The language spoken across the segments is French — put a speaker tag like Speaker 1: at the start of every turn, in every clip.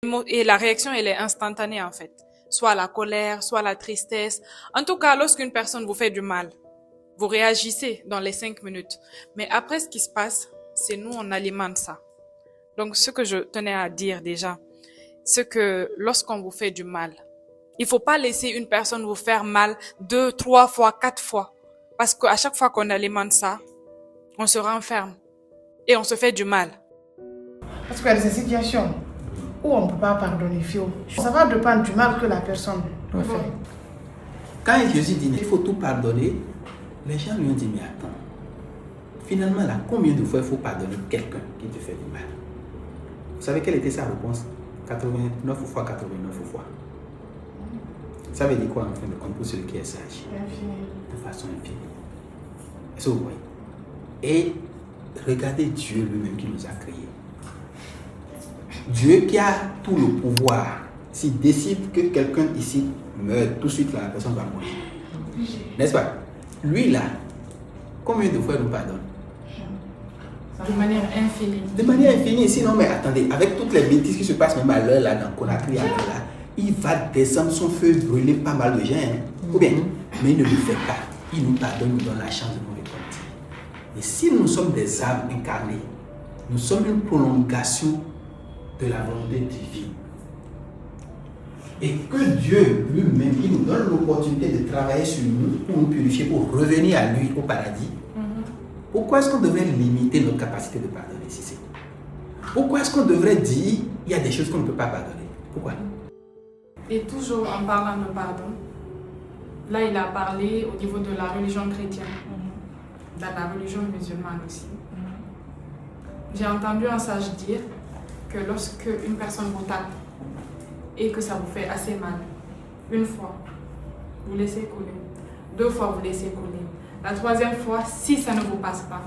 Speaker 1: Et la réaction, elle est instantanée en fait. Soit la colère, soit la tristesse. En tout cas, lorsqu'une personne vous fait du mal, vous réagissez dans les 5 minutes. Mais après, ce qui se passe, c'est nous, on alimente ça. Donc, ce que je tenais à dire déjà, c'est que lorsqu'on vous fait du mal, il faut pas laisser une personne vous faire mal 2, 3 fois, 4 fois. Parce qu'à chaque fois qu'on alimente ça, on se renferme et on se fait du mal.
Speaker 2: Parce qu'il y a des situations où on ne peut pas pardonner, Fio. Ça va dépendre du mal que la personne doit faire.
Speaker 3: Quand Jésus dit il faut tout pardonner, les gens lui ont dit mais attends, finalement là, combien de fois il faut pardonner quelqu'un qui te fait du mal? Vous savez quelle était sa réponse? 89 fois 89 fois. Ça veut dire quoi en fin de compte pour celui qui est sage?
Speaker 2: Infini.
Speaker 3: De façon infinie. Est-ce que vous voyez? Et regardez Dieu lui-même qui nous a créés. Dieu qui a tout le pouvoir, s'il décide que quelqu'un ici meurt, tout de suite là, la personne va mourir. N'est-ce pas? Lui là, combien de fois il nous pardonne?
Speaker 1: De manière infinie.
Speaker 3: De manière infinie. Sinon, mais attendez, avec toutes les bêtises qui se passent même à l'heure là, dans Conakry, là, il va descendre son feu, brûler pas mal de gens. Hein? Ou bien, mais il ne le fait pas. Il nous pardonne, nous donne la chance de nous repentir. Et si nous sommes des âmes incarnées, nous sommes une prolongation de la volonté divine. Et que Dieu lui-même, il nous donne l'opportunité de travailler sur nous pour nous purifier, pour revenir à lui au paradis. Pourquoi est-ce qu'on devrait limiter notre capacité de pardonner si c'est? Pourquoi est-ce qu'on devrait dire il y a des choses qu'on ne peut pas pardonner? Pourquoi?
Speaker 1: Et toujours en parlant de pardon, là il a parlé au niveau de la religion chrétienne, dans la religion musulmane aussi. J'ai entendu un sage dire que lorsque une personne vous tape et que ça vous fait assez mal, une fois, vous laissez couler. 2 fois, vous laissez couler. La 3e fois, si ça ne vous passe pas,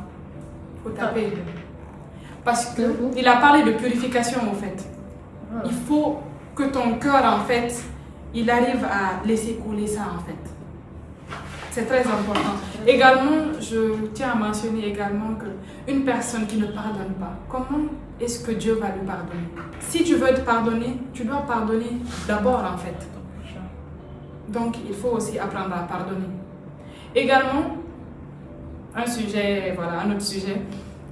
Speaker 1: il faut taper. Parce qu'il a parlé de purification en fait. Il faut que ton cœur en fait, il arrive à laisser couler ça en fait. C'est très important. Également, je tiens à mentionner également qu'une personne qui ne pardonne pas, comment est-ce que Dieu va lui pardonner? Si tu veux te pardonner, tu dois pardonner d'abord en fait. Donc, il faut aussi apprendre à pardonner. Également, un autre sujet.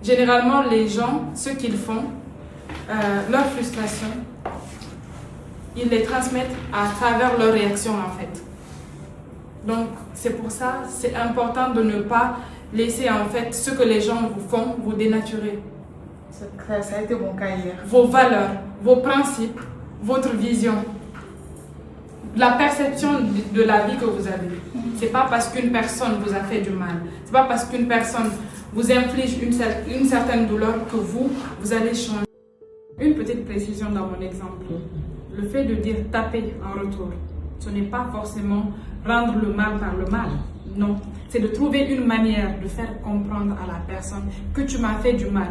Speaker 1: Généralement, les gens, ce qu'ils font, leur frustration, ils les transmettent à travers leurs réactions en fait. Donc, c'est pour ça, c'est important de ne pas laisser en fait ce que les gens vous font, vous dénaturer.
Speaker 2: Ça a été mon cas hier.
Speaker 1: Vos valeurs, vos principes, votre vision, la perception de la vie que vous avez. C'est pas parce qu'une personne vous a fait du mal, c'est pas parce qu'une personne vous inflige une certaine douleur que vous allez changer. Une petite précision dans mon exemple. Le fait de dire taper en retour, ce n'est pas forcément rendre le mal par le mal. Non, c'est de trouver une manière de faire comprendre à la personne que tu m'as fait du mal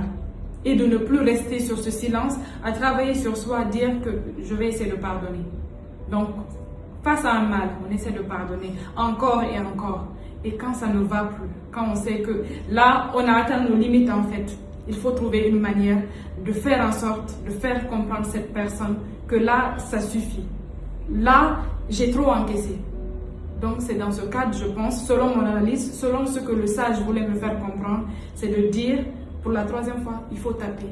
Speaker 1: et de ne plus rester sur ce silence, à travailler sur soi, à dire que je vais essayer de pardonner. Donc, face à un mal, on essaie de pardonner encore et encore. Et quand ça ne va plus, quand on sait que là, on a atteint nos limites en fait, il faut trouver une manière de faire en sorte, de faire comprendre cette personne que là, ça suffit. Là, j'ai trop encaissé. Donc c'est dans ce cadre, je pense, selon mon analyse, selon ce que le sage voulait me faire comprendre, c'est de dire, pour la 3e fois, il faut taper.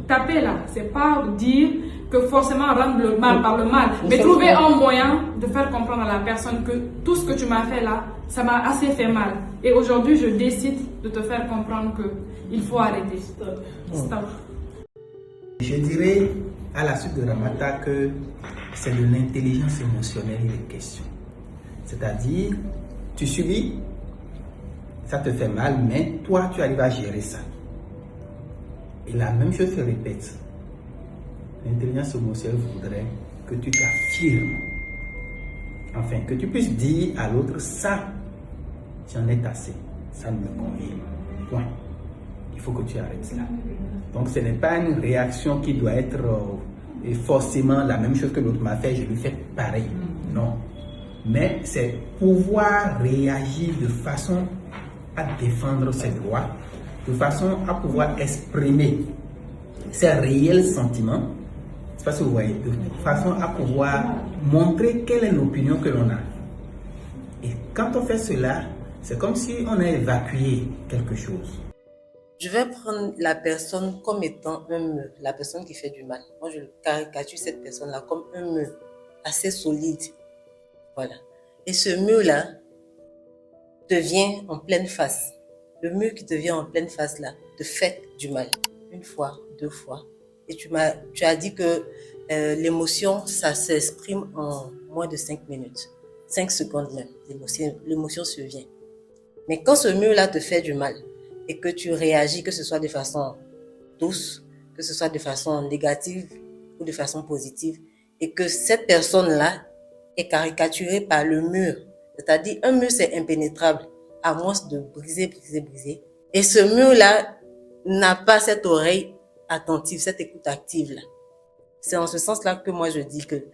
Speaker 1: Taper là, c'est pas dire que forcément rendre le mal par le mal, mais trouver un moyen de faire comprendre à la personne que tout ce que tu m'as fait là, ça m'a assez fait mal. Et aujourd'hui, je décide de te faire comprendre que il faut arrêter. Stop.
Speaker 3: Je dirais à la suite de Ramata que c'est de l'intelligence émotionnelle il est question. C'est-à-dire, tu subis, ça te fait mal, mais toi, tu arrives à gérer ça. Et la même chose se répète. L'intelligence émotionnelle voudrait que tu t'affirmes. Enfin, que tu puisses dire à l'autre, ça, j'en ai assez, ça ne me convient. Point. Il faut que tu arrêtes cela. Donc, ce n'est pas une réaction qui doit être forcément la même chose que l'autre m'a fait, je lui fais pareil. Non. Mais c'est pouvoir réagir de façon à défendre ses droits, de façon à pouvoir exprimer ses réels sentiments. sais pas si vous voyez, de façon à pouvoir montrer quelle est l'opinion que l'on a. Et quand on fait cela, c'est comme si on a évacué quelque chose.
Speaker 4: Je vais prendre la personne comme étant un mur, la personne qui fait du mal. Moi, je caricature cette personne-là comme un mur assez solide. Voilà. Et ce mur-là devient en pleine face. Le mur qui devient en pleine face là, te fait du mal. Une fois, deux fois. Et tu as dit que l'émotion, ça s'exprime en moins de 5 minutes. 5 secondes même. L'émotion se vient. Mais quand ce mur-là te fait du mal et que tu réagis, que ce soit de façon douce, que ce soit de façon négative ou de façon positive, et que cette personne-là est caricaturée par le mur, c'est-à-dire un mur c'est impénétrable, à moins de briser. Et ce mur-là n'a pas cette oreille attentive, cette écoute active-là. C'est en ce sens-là que moi je dis que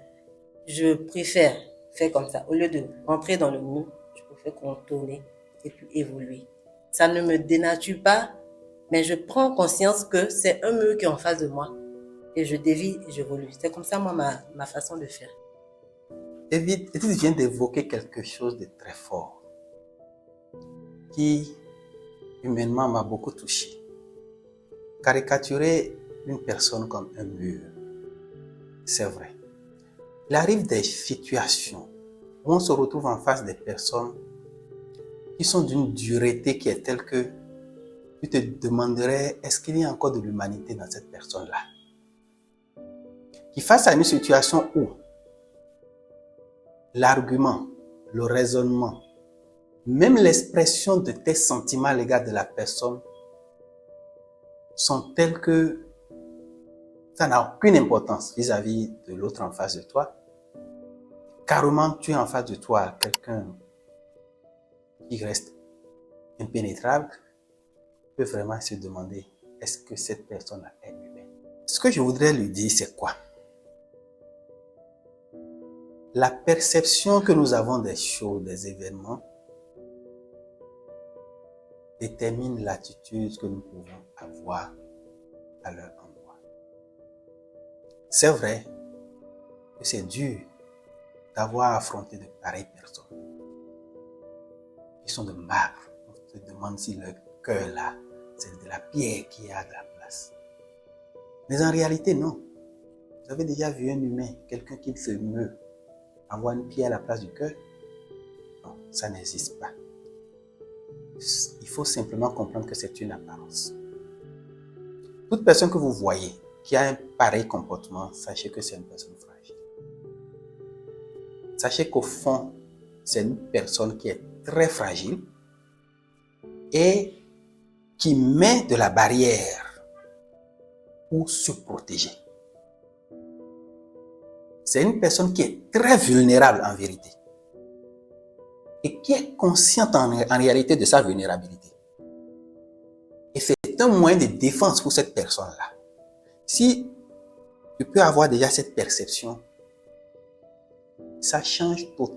Speaker 4: je préfère faire comme ça. Au lieu de rentrer dans le mur, je préfère contourner et puis évoluer. Ça ne me dénature pas, mais je prends conscience que c'est un mur qui est en face de moi. Et je dévie et j'évolue. C'est comme ça, moi, ma façon de faire.
Speaker 3: Edith vient d'évoquer quelque chose de très fort qui, humainement, m'a beaucoup touché. Caricaturer une personne comme un mur, c'est vrai. Il arrive des situations où on se retrouve en face des personnes qui sont d'une dureté qui est telle que tu te demanderais, est-ce qu'il y a encore de l'humanité dans cette personne-là? Qui face à une situation où l'argument, le raisonnement, même l'expression de tes sentiments à l'égard de la personne sont tels que ça n'a aucune importance vis-à-vis de l'autre en face de toi. Carrément, tu es en face de toi quelqu'un qui reste impénétrable, peut vraiment se demander, est-ce que cette personne est humaine? Ce que je voudrais lui dire, c'est quoi? La perception que nous avons des choses, des événements, détermine l'attitude que nous pouvons avoir à leur endroit. C'est vrai que c'est dur d'avoir affronté de pareilles personnes qui sont de marbre. On se demande si leur cœur là, c'est de la pierre qui a de la place. Mais en réalité, non. Vous avez déjà vu un humain, quelqu'un qui se meut, avoir une pierre à la place du cœur? Non, ça n'existe pas. Il faut simplement comprendre que c'est une apparence. Toute personne que vous voyez qui a un pareil comportement, sachez que c'est une personne fragile. Sachez qu'au fond, c'est une personne qui est très fragile et qui met de la barrière pour se protéger. C'est une personne qui est très vulnérable en vérité et qui est consciente en réalité de sa vulnérabilité. Et c'est un moyen de défense pour cette personne-là. Si tu peux avoir déjà cette perception, ça change totalement